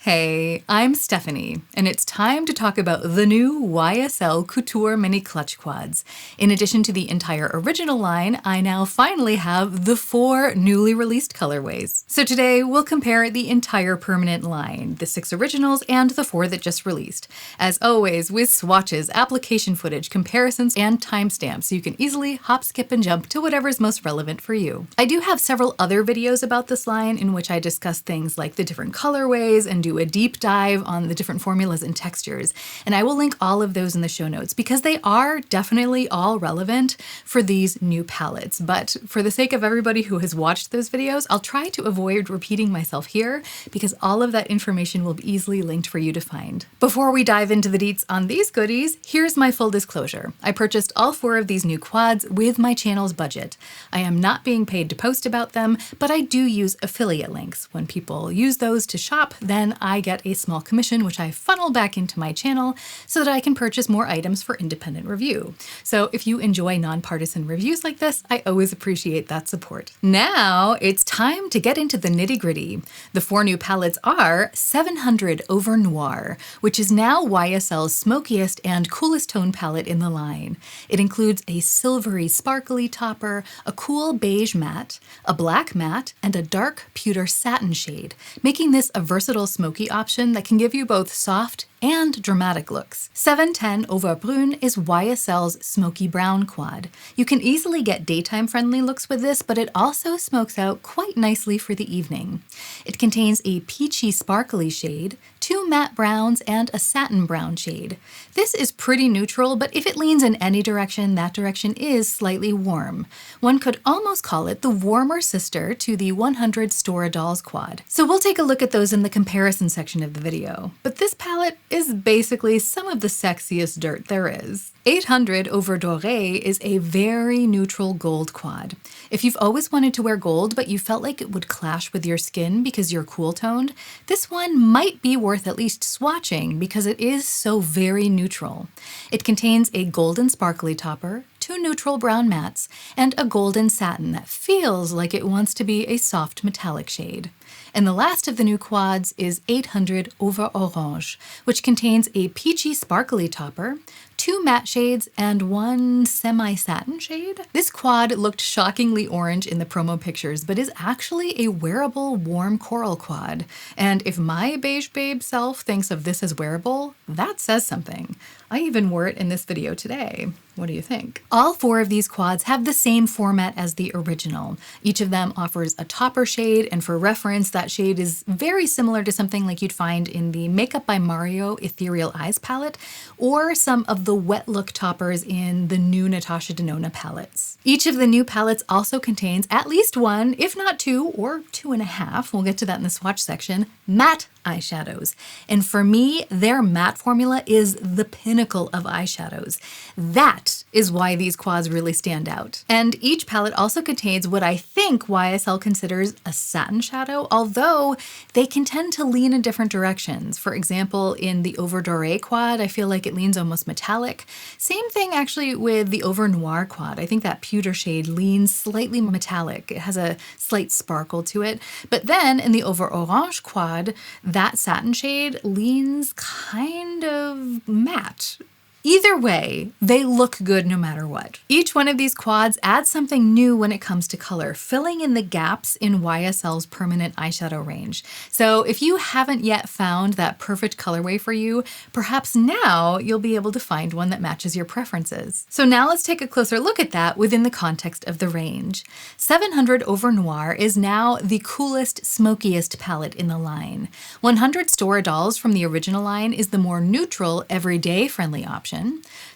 Hey, I'm Stephanie, and it's time to talk about the new YSL Couture Mini Clutch Quads. In addition to the entire original line, I now finally have the 4 newly released colorways. So today we'll compare the entire permanent line, the 6 originals and the 4 that just released. As always, with swatches, application footage, comparisons, and timestamps, so you can easily hop, skip, and jump to whatever's most relevant for you. I do have several other videos about this line in which I discuss things like the different colorways and do a deep dive on the different formulas and textures, and I will link all of those in the show notes because they are definitely all relevant for these new palettes. But for the sake of everybody who has watched those videos, I'll try to avoid repeating myself here because all of that information will be easily linked for you to find. Before we dive into the deets on these goodies, here's my full disclosure. I purchased all 4 of these new quads with my channel's budget. I am not being paid to post about them, but I do use affiliate links. When people use those to shop, then I get a small commission, which I funnel back into my channel so that I can purchase more items for independent review. So if you enjoy nonpartisan reviews like this, I always appreciate that support. Now it's time to get into the nitty-gritty. The 4 new palettes are 700 Over Noir, which is now YSL's smokiest and coolest tone palette in the line. It includes a silvery sparkly topper, a cool beige matte, a black matte, and a dark pewter satin shade, making this a versatile smoky option that can give you both soft and dramatic looks. 710 Over Brun is YSL's smoky brown quad. You can easily get daytime friendly looks with this, but it also smokes out quite nicely for the evening. It contains a peachy sparkly shade, 2 matte browns, and a satin brown shade. This is pretty neutral, but if it leans in any direction, that direction is slightly warm. One could almost call it the warmer sister to the 100 Stora Dolls quad. So we'll take a look at those in the comparison section of the video. But this palette is basically some of the sexiest dirt there is. 800 Over Dore is a very neutral gold quad. If you've always wanted to wear gold, but you felt like it would clash with your skin because you're cool toned, this one might be worth at least swatching because it is so very neutral. It contains a golden sparkly topper, 2 neutral brown mattes, and a golden satin that feels like it wants to be a soft metallic shade. And the last of the new quads is 800 Over Orange, which contains a peachy sparkly topper, 2 matte shades, and 1 semi-satin shade. This quad looked shockingly orange in the promo pictures, but is actually a wearable warm coral quad. And if my beige babe self thinks of this as wearable, that says something. I even wore it in this video today. What do you think? All 4 of these quads have the same format as the original. Each of them offers a topper shade, and for reference, that shade is very similar to something like you'd find in the Makeup by Mario Ethereal Eyes palette, or some of the wet look toppers in the new Natasha Denona palettes. Each of the new palettes also contains at least 1, if not 2, or 2.5, we'll get to that in the swatch section, matte eyeshadows. And for me, their matte formula is the pinnacle of eyeshadows. That is why these quads really stand out. And each palette also contains what I think YSL considers a satin shadow, although they can tend to lean in different directions. For example, in the Over Dore quad, I feel like it leans almost metallic. Same thing actually with the Over Noir quad. I think that pewter shade leans slightly metallic. It has a slight sparkle to it. But then in the Over Orange quad, that satin shade leans kind of matte. Either way, they look good no matter what. Each one of these quads adds something new when it comes to color, filling in the gaps in YSL's permanent eyeshadow range. So if you haven't yet found that perfect colorway for you, perhaps now you'll be able to find one that matches your preferences. So now let's take a closer look at that within the context of the range. 700 Over Noir is now the coolest, smokiest palette in the line. 100 Stora Dolls from the original line is the more neutral, everyday friendly option.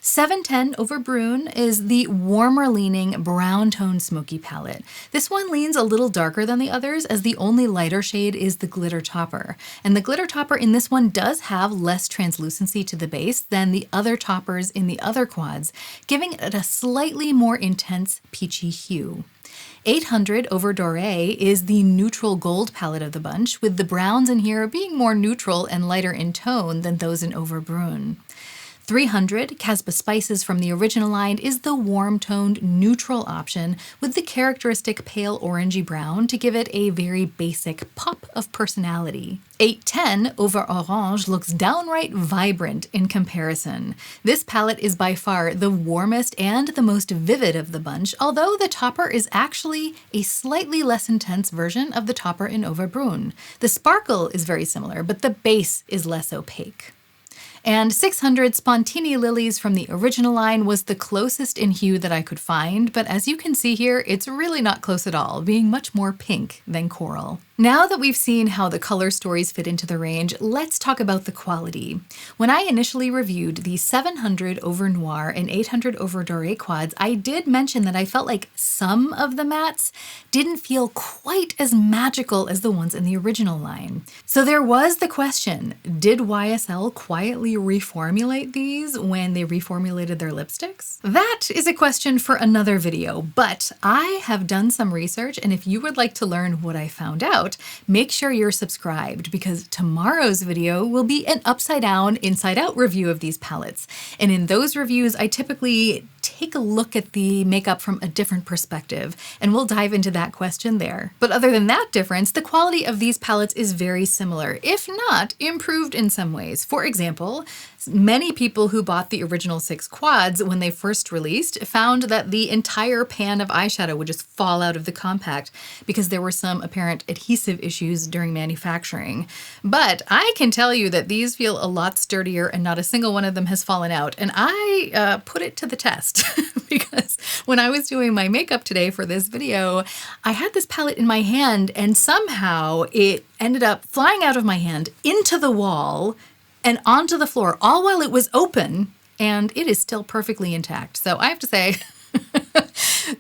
710 Over Brun is the warmer leaning brown tone smoky palette. This one leans a little darker than the others as the only lighter shade is the glitter topper. And the glitter topper in this one does have less translucency to the base than the other toppers in the other quads, giving it a slightly more intense peachy hue. 800 Over Dore is the neutral gold palette of the bunch, with the browns in here being more neutral and lighter in tone than those in Over Brun. 300 Kasbah Spices from the original line is the warm-toned neutral option with the characteristic pale orangey brown to give it a very basic pop of personality. 810 Over Orange looks downright vibrant in comparison. This palette is by far the warmest and the most vivid of the bunch, although the topper is actually a slightly less intense version of the topper in Over Brun. The sparkle is very similar, but the base is less opaque. And 600 Spontini Lilies from the original line was the closest in hue that I could find, but as you can see here, it's really not close at all, being much more pink than coral. Now that we've seen how the color stories fit into the range, let's talk about the quality. When I initially reviewed the 700 Over Noir and 800 Over Dore quads, I did mention that I felt like some of the mattes didn't feel quite as magical as the ones in the original line. So there was the question, did YSL quietly reformulate these when they reformulated their lipsticks? That is a question for another video, but I have done some research, and if you would like to learn what I found out, make sure you're subscribed because tomorrow's video will be an upside down, inside out review of these palettes. And in those reviews, I typically take a look at the makeup from a different perspective, and we'll dive into that question there. But other than that difference, the quality of these palettes is very similar, if not improved in some ways. For example, many people who bought the original 6 quads when they first released found that the entire pan of eyeshadow would just fall out of the compact because there were some apparent adhesive issues during manufacturing. But I can tell you that these feel a lot sturdier and not a single one of them has fallen out. And I put it to the test because when I was doing my makeup today for this video, I had this palette in my hand and somehow it ended up flying out of my hand into the wall and onto the floor, all while it was open, and it is still perfectly intact. So I have to say,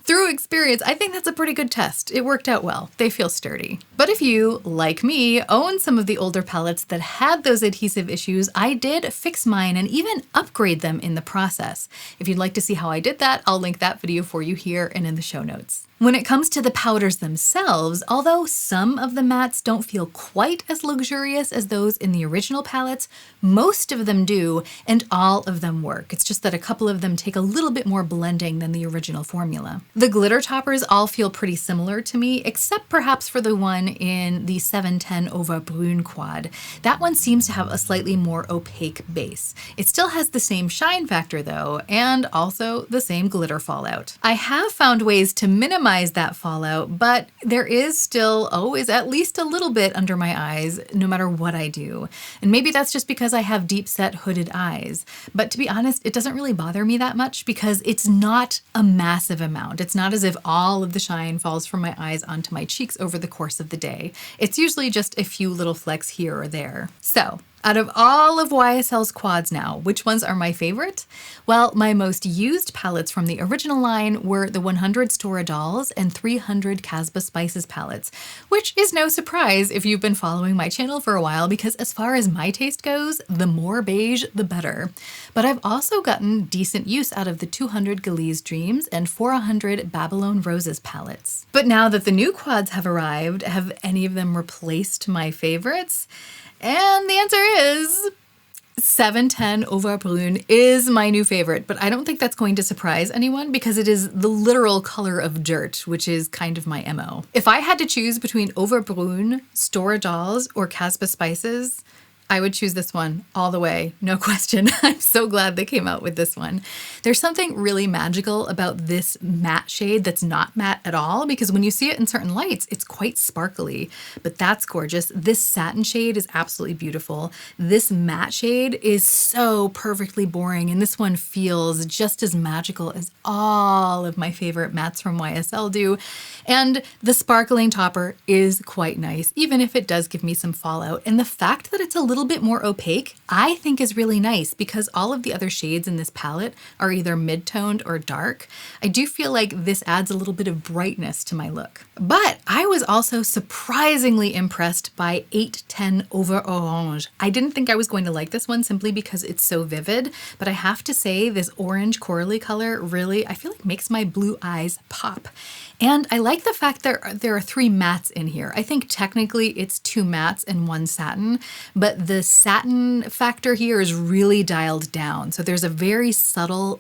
through experience, I think that's a pretty good test. It worked out well. They feel sturdy. But if you, like me, own some of the older palettes that had those adhesive issues, I did fix mine and even upgrade them in the process. If you'd like to see how I did that, I'll link that video for you here and in the show notes. When it comes to the powders themselves, although some of the mattes don't feel quite as luxurious as those in the original palettes, most of them do, and all of them work. It's just that a couple of them take a little bit more blending than the original formula. The glitter toppers all feel pretty similar to me, except perhaps for the one in the 710 Over Brun quad. That one seems to have a slightly more opaque base. It still has the same shine factor though, and also the same glitter fallout. I have found ways to minimize that fallout, but there is still always at least a little bit under my eyes no matter what I do. And maybe that's just because I have deep set hooded eyes. But to be honest, it doesn't really bother me that much because it's not a massive amount. It's not as if all of the shine falls from my eyes onto my cheeks over the course of the day. It's usually just a few little flecks here or there. So, out of all of YSL's quads now, which ones are my favorite? Well, my most used palettes from the original line were the 100 Stora dolls and 300 Kasbah Spices palettes, which is no surprise if you've been following my channel for a while because as far as my taste goes, the more beige, the better. But I've also gotten decent use out of the 200 Galize Dreams and 400 Babylon Roses palettes. But now that the new quads have arrived, have any of them replaced my favorites? And the answer is 710 Over Brun is my new favorite, but I don't think that's going to surprise anyone because it is the literal color of dirt, which is kind of my MO. If I had to choose between Over Brun, Stora dolls, or Kasbah Spices, I would choose this one all the way, no question. I'm so glad they came out with this one. There's something really magical about this matte shade that's not matte at all because when you see it in certain lights, it's quite sparkly, but that's gorgeous. This satin shade is absolutely beautiful. This matte shade is so perfectly boring, and this one feels just as magical as all of my favorite mattes from YSL do. And the sparkling topper is quite nice, even if it does give me some fallout. And the fact that it's a little bit more opaque, I think is really nice because all of the other shades in this palette are either mid-toned or dark. I do feel like this adds a little bit of brightness to my look. But I was also surprisingly impressed by 810 Over Orange. I didn't think I was going to like this one simply because it's so vivid, but I have to say this orange corally color really, I feel like makes my blue eyes pop. And I like the fact that there are 3 mattes in here. I think technically it's 2 mattes and 1 satin, but the satin factor here is really dialed down. So there's a very subtle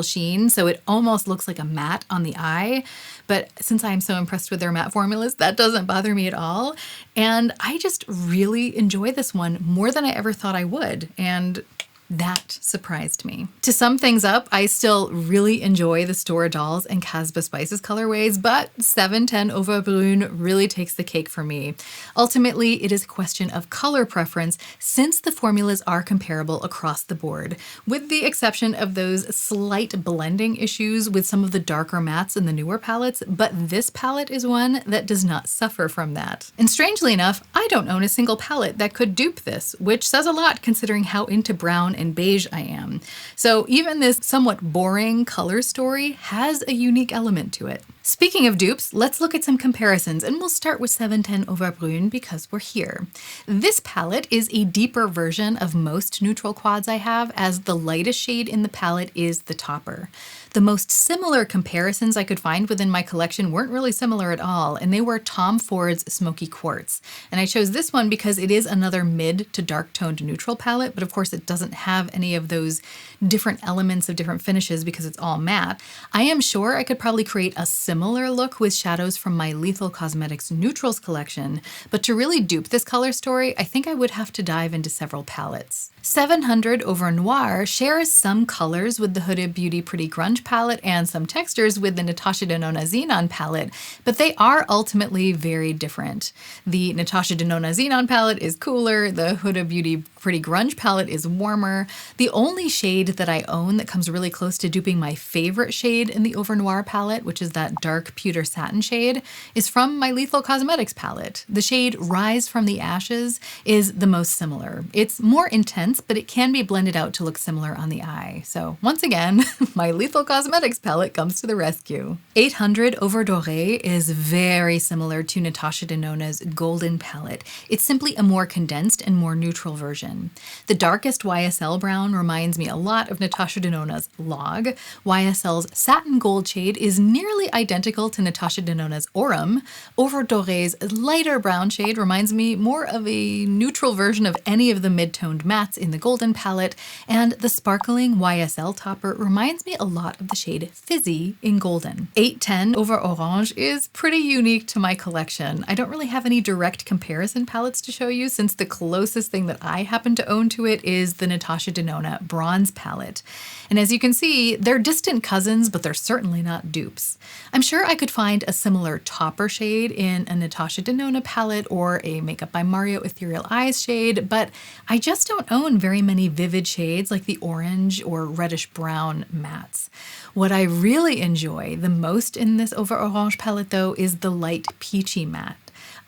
sheen. So it almost looks like a matte on the eye. But since I'm so impressed with their matte formulas, that doesn't bother me at all. And I just really enjoy this one more than I ever thought I would. And that surprised me. To sum things up, I still really enjoy the Stora Dolls and Kasbah Spices colorways, but 710 Over Brun really takes the cake for me. Ultimately, it is a question of color preference since the formulas are comparable across the board, with the exception of those slight blending issues with some of the darker mattes in the newer palettes, but this palette is one that does not suffer from that. And strangely enough, I don't own a single palette that could dupe this, which says a lot considering how into brown and beige I am. So even this somewhat boring color story has a unique element to it. Speaking of dupes, let's look at some comparisons, and we'll start with 710 Over Brun because we're here. This palette is a deeper version of most neutral quads I have, as the lightest shade in the palette is the topper. The most similar comparisons I could find within my collection weren't really similar at all, and they were Tom Ford's Smoky Quartz. And I chose this one because it is another mid to dark toned neutral palette, but of course it doesn't have any of those different elements of different finishes because it's all matte. I am sure I could probably create a similar look with shadows from my Lethal Cosmetics Neutrals collection, but to really dupe this color story, I think I would have to dive into several palettes. 700 Over Noir shares some colors with the Huda Beauty Pretty Grunge palette and some textures with the Natasha Denona Xenon palette, but they are ultimately very different. The Natasha Denona Xenon palette is cooler, the Huda Beauty Pretty Grunge palette is warmer. The only shade that I own that comes really close to duping my favorite shade in the Over Noir palette, which is that dark pewter satin shade, is from my Lethal Cosmetics palette. The shade Rise from the Ashes is the most similar. It's more intense, but it can be blended out to look similar on the eye. So once again, my Lethal Cosmetics palette comes to the rescue. 800 Over Dore is very similar to Natasha Denona's Golden palette. It's simply a more condensed and more neutral version. The darkest YSL brown reminds me a lot of Natasha Denona's Log. YSL's Satin Gold shade is nearly identical to Natasha Denona's Aurum. Over Dore's lighter brown shade reminds me more of a neutral version of any of the mid-toned mattes in the Golden palette, and the sparkling YSL topper reminds me a lot of the shade Fizzy in Golden. 810 Over Orange is pretty unique to my collection. I don't really have any direct comparison palettes to show you since the closest thing that I happen to own to it is the Natasha Denona Bronze palette. And as you can see, they're distant cousins, but they're certainly not dupes. I'm sure I could find a similar topper shade in a Natasha Denona palette or a Makeup by Mario Ethereal Eyes shade, but I just don't own very many vivid shades like the orange or reddish brown mattes. What I really enjoy the most in this Over Orange palette though is the light peachy matte.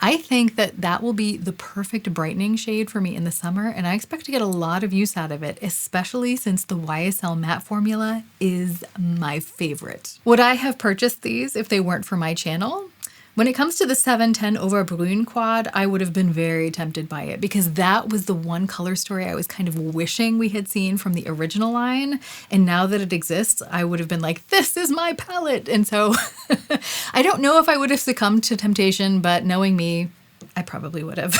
I think that that will be the perfect brightening shade for me in the summer, and I expect to get a lot of use out of it, especially since the YSL matte formula is my favorite. Would I have purchased these if they weren't for my channel? When it comes to the 710 Over Brun quad, I would have been very tempted by it because that was the one color story I was kind of wishing we had seen from the original line. And now that it exists, I would have been like, this is my palette. And so I don't know if I would have succumbed to temptation, but knowing me, I probably would have.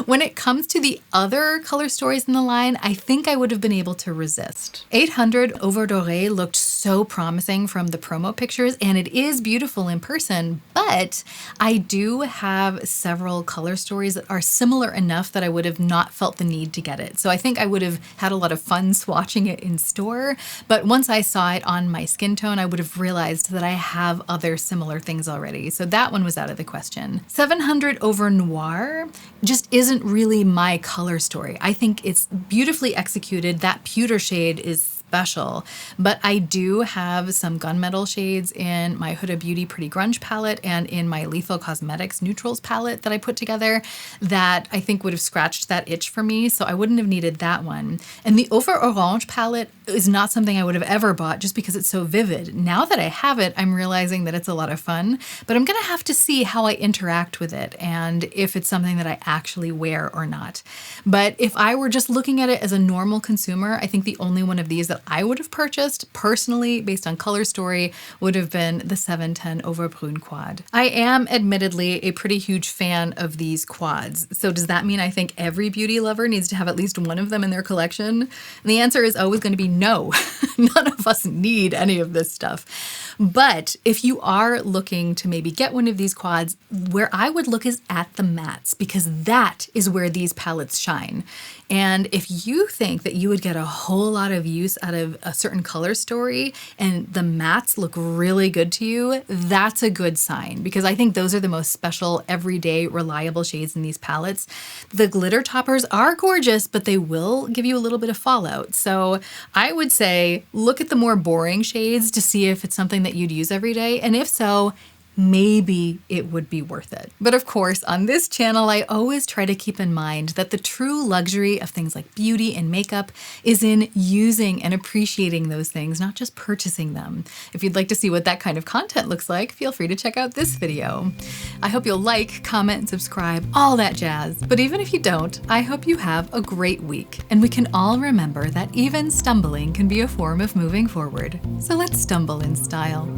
When it comes to the other color stories in the line, I think I would have been able to resist. 800 Over Dore looked so promising from the promo pictures, and it is beautiful in person, but I do have several color stories that are similar enough that I would have not felt the need to get it. So I think I would have had a lot of fun swatching it in store, but once I saw it on my skin tone, I would have realized that I have other similar things already. So that one was out of the question. 700 Over Noir just isn't really my color story. I think it's beautifully executed. That pewter shade is special, but I do have some gunmetal shades in my Huda Beauty Pretty Grunge palette and in my Lethal Cosmetics Neutrals palette that I put together that I think would have scratched that itch for me, so I wouldn't have needed that one. And the Over Orange palette is not something I would have ever bought just because it's so vivid. Now that I have it, I'm realizing that it's a lot of fun, but I'm gonna have to see how I interact with it and if it's something that I actually wear or not. But if I were just looking at it as a normal consumer, I think the only one of these that that I would have purchased personally based on color story would have been the 710 Over Brun quad. I am admittedly a pretty huge fan of these quads. So does that mean I think every beauty lover needs to have at least one of them in their collection? And the answer is always going to be no. None of us need any of this stuff. But if you are looking to maybe get one of these quads, where I would look is at the mattes, because that is where these palettes shine. And if you think that you would get a whole lot of use out of a certain color story and the mattes look really good to you, that's a good sign, because I think those are the most special, everyday, reliable shades in these palettes. The glitter toppers are gorgeous, but they will give you a little bit of fallout. So I would say look at the more boring shades to see if it's something that you'd use every day. And if so, maybe it would be worth it. But of course, on this channel, I always try to keep in mind that the true luxury of things like beauty and makeup is in using and appreciating those things, not just purchasing them. If you'd like to see what that kind of content looks like, feel free to check out this video. I hope you'll like, comment, and subscribe, all that jazz. But even if you don't, I hope you have a great week, and we can all remember that even stumbling can be a form of moving forward. So let's stumble in style.